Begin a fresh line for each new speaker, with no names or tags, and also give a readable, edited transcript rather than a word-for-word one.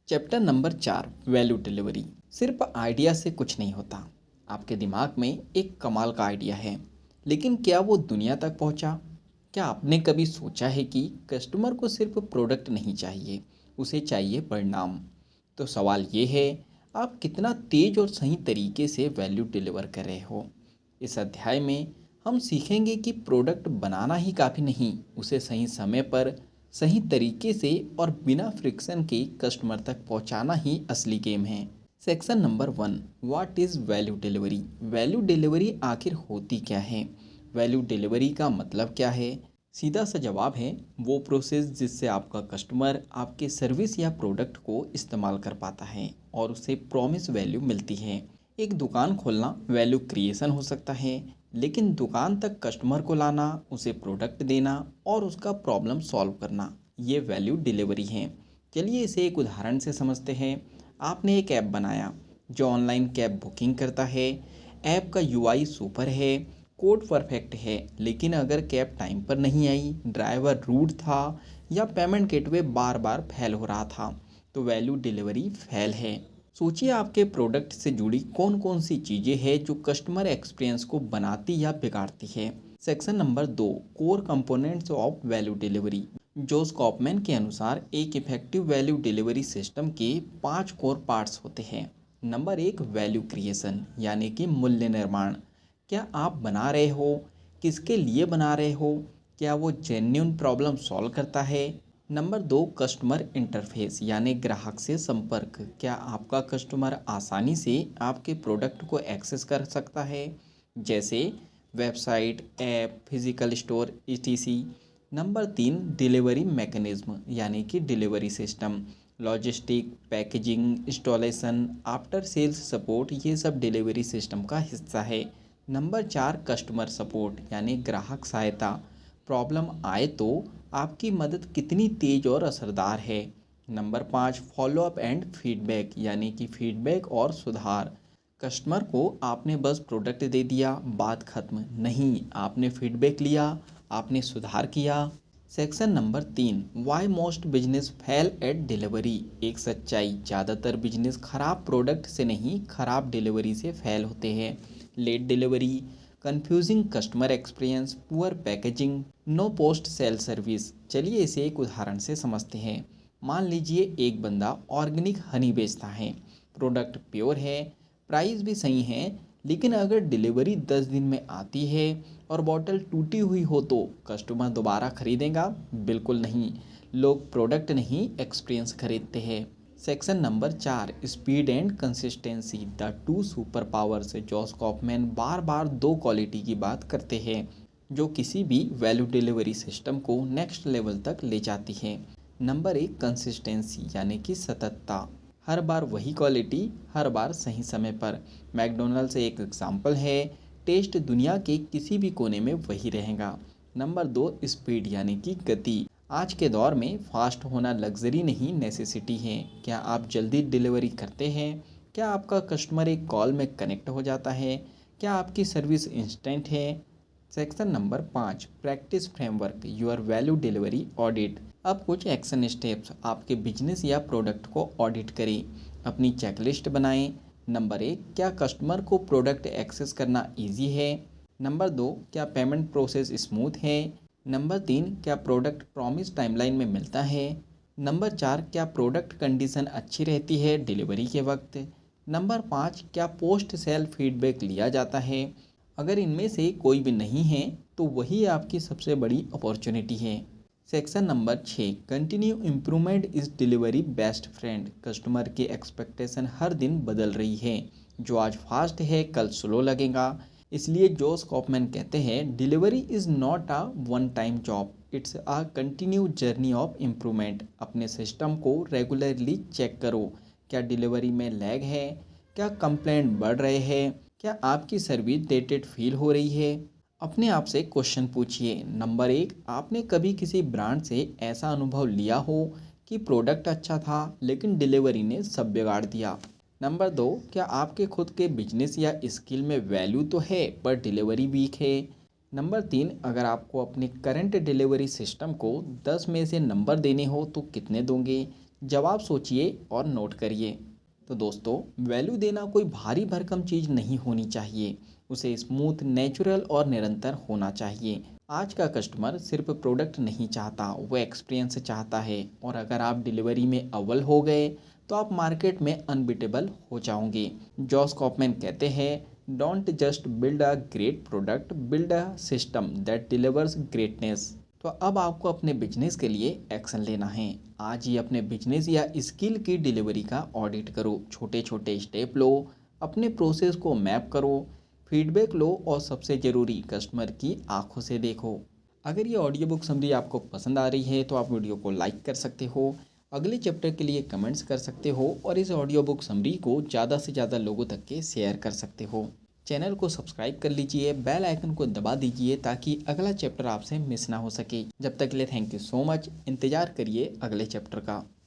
Chapter number 4 value delivery. सिर्फ idea से कुछ नहीं होता। आपके दिमाग में एक कमाल का आइडिया है, लेकिन क्या वो दुनिया तक पहुंचा? क्या आपने कभी सोचा है कि कस्टमर को सिर्फ प्रोडक्ट नहीं चाहिए, उसे चाहिए परिणाम? तो सवाल ये है, आप कितना तेज और सही तरीके से वैल्यू डिलीवर कर रहे हो। इस अध्याय में हम सीखेंगे कि प्रोडक्ट बनाना ही काफ़ी नहीं, उसे सही समय पर, सही तरीके से और बिना फ्रिक्शन के कस्टमर तक पहुंचाना ही असली गेम है। Section number 1, what is value delivery. Value delivery आखिर होती क्या है? वैल्यू डिलीवरी का मतलब क्या है? सीधा सा जवाब है, वो प्रोसेस जिससे आपका कस्टमर आपके सर्विस या प्रोडक्ट को इस्तेमाल कर पाता है और उसे प्रॉमिस वैल्यू मिलती है। एक दुकान खोलना वैल्यू क्रिएशन हो सकता है, लेकिन दुकान तक कस्टमर को लाना, उसे प्रोडक्ट देना और उसका प्रॉब्लम सॉल्व करना, ये वैल्यू डिलीवरी है। चलिए इसे एक उदाहरण से समझते हैं। आपने एक ऐप बनाया जो ऑनलाइन कैब बुकिंग करता है। ऐप का यूआई सुपर है, कोड परफेक्ट है, लेकिन अगर कैब टाइम पर नहीं आई, ड्राइवर रूड था या पेमेंट गेटवे बार बार फेल हो रहा था, तो वैल्यू डिलीवरी फेल है। सोचिए आपके प्रोडक्ट से जुड़ी कौन कौन सी चीज़ें हैं जो कस्टमर एक्सपीरियंस को बनाती या बिगाड़ती है। Section number 2, core components of value delivery. Josh Kaufman के अनुसार एक इफेक्टिव वैल्यू डिलीवरी सिस्टम के 5 कोर पार्ट्स होते हैं। नंबर 1, वैल्यू क्रिएशन यानी कि मूल्य निर्माण। क्या आप बना रहे हो? किसके लिए बना रहे हो? क्या वो जेन्युइन प्रॉब्लम सॉल्व करता है? नंबर 2, कस्टमर इंटरफेस यानी ग्राहक से संपर्क। क्या आपका कस्टमर आसानी से आपके प्रोडक्ट को एक्सेस कर सकता है, जैसे website, app, physical store, ETC. Number 3, delivery mechanism यानी कि delivery system, logistic, packaging, installation, after sales support, ये सब डिलीवरी सिस्टम का हिस्सा है। नंबर 4, कस्टमर सपोर्ट यानी ग्राहक सहायता। प्रॉब्लम आए तो आपकी मदद कितनी तेज और असरदार है। नंबर 5, फॉलोअप एंड फीडबैक यानी कि फीडबैक और सुधार। कस्टमर को आपने बस प्रोडक्ट दे दिया, बात खत्म नहीं, आपने फीडबैक लिया, आपने सुधार किया। Section number 3, why most business fail at delivery. एक सच्चाई, ज़्यादातर बिजनेस खराब प्रोडक्ट से नहीं, खराब डिलीवरी से फेल होते हैं। Late delivery, confusing customer experience, poor packaging, no post sale service. चलिए इसे एक उदाहरण से समझते हैं। मान लीजिए एक बंदा ऑर्गेनिक हनी बेचता है, प्रोडक्ट प्योर है, प्राइस भी सही है, लेकिन अगर डिलीवरी 10 दिन में आती है और बॉटल टूटी हुई हो तो कस्टमर दोबारा खरीदेगा? बिल्कुल नहीं। लोग प्रोडक्ट नहीं, एक्सपीरियंस खरीदते हैं। Section number 4, speed and consistency, the two superpowers. Josh Kaufman बार बार 2 क्वालिटी की बात करते हैं जो किसी भी वैल्यू डिलीवरी सिस्टम को नेक्स्ट लेवल तक ले जाती है। नंबर 1, कंसिस्टेंसी यानी कि सततता। हर बार वही क्वालिटी, हर बार सही समय पर। मैकडोनल्ड्स एक एग्जाम्पल है, टेस्ट दुनिया के किसी भी कोने में वही रहेगा। नंबर 2, स्पीड यानी कि गति। आज के दौर में फास्ट होना लग्जरी नहीं, नेसेसिटी है। क्या आप जल्दी डिलीवरी करते हैं? क्या आपका कस्टमर एक कॉल में कनेक्ट हो जाता है? क्या आपकी सर्विस इंस्टेंट है? Section number 5, practice framework, your value delivery audit. अब कुछ एक्शन स्टेप्स, आपके बिजनेस या प्रोडक्ट को ऑडिट करें। अपनी चेकलिस्ट बनाएं। नंबर 1, क्या कस्टमर को प्रोडक्ट एक्सेस करना ईजी है? नंबर 2, क्या पेमेंट प्रोसेस स्मूथ है? नंबर 3, क्या प्रोडक्ट प्रॉमिस टाइमलाइन में मिलता है? नंबर 4, क्या प्रोडक्ट कंडीशन अच्छी रहती है डिलीवरी के वक्त? नंबर 5, क्या पोस्ट सेल फीडबैक लिया जाता है? अगर इनमें से कोई भी नहीं है तो वही आपकी सबसे बड़ी अपॉर्चुनिटी है। Section number 6, continue improvement is delivery best friend. Customer की एक्सपेक्टेशन हर दिन बदल रही है, जो आज फास्ट है कल स्लो लगेगा। इसलिए जोस कॉपमैन कहते हैं, delivery is not a one time job, it's a continue journey of improvement. अपने सिस्टम को रेगुलरली चेक करो। क्या डिलीवरी में लैग है? क्या कंप्लेंट बढ़ रहे हैं? क्या आपकी सर्विस डेटेड फील हो रही है? अपने आप से क्वेश्चन पूछिए। नंबर 1, आपने कभी किसी ब्रांड से ऐसा अनुभव लिया हो कि प्रोडक्ट अच्छा था लेकिन डिलीवरी ने सब बिगाड़ दिया? नंबर 2, क्या आपके खुद के बिजनेस या स्किल में वैल्यू तो है पर डिलीवरी वीक है? नंबर 3, अगर आपको अपने करंट डिलीवरी सिस्टम को 10 में से नंबर देने हो तो कितने दोगे? जवाब सोचिए और नोट करिए। तो दोस्तों, वैल्यू देना कोई भारी भरकम चीज़ नहीं होनी चाहिए। उसे स्मूथ, नेचुरल और निरंतर होना चाहिए। आज का कस्टमर सिर्फ प्रोडक्ट नहीं चाहता, वो एक्सपीरियंस चाहता है। और अगर आप डिलीवरी में अव्वल हो गए तो आप मार्केट में अनबिटेबल हो जाओगे। जॉस कॉपमैन कहते हैं, don't just build a great product, build a system that delivers greatness. तो अब आपको अपने बिजनेस के लिए एक्शन लेना है। आज ही अपने बिजनेस या स्किल की डिलीवरी का ऑडिट करो। छोटे छोटे स्टेप लो, अपने प्रोसेस को मैप करो, फीडबैक लो और सबसे ज़रूरी, कस्टमर की आंखों से देखो। अगर ये ऑडियो बुक समरी आपको पसंद आ रही है तो आप वीडियो को लाइक कर सकते हो, अगले चैप्टर के लिए कमेंट्स कर सकते हो और इस ऑडियो बुक समरी को ज़्यादा से ज़्यादा लोगों तक के शेयर कर सकते हो। चैनल को सब्सक्राइब कर लीजिए, बेल आइकन को दबा दीजिए ताकि अगला चैप्टर आपसे मिस ना हो सके। जब तक के लिए थैंक यू सो मच। इंतज़ार करिए अगले चैप्टर का।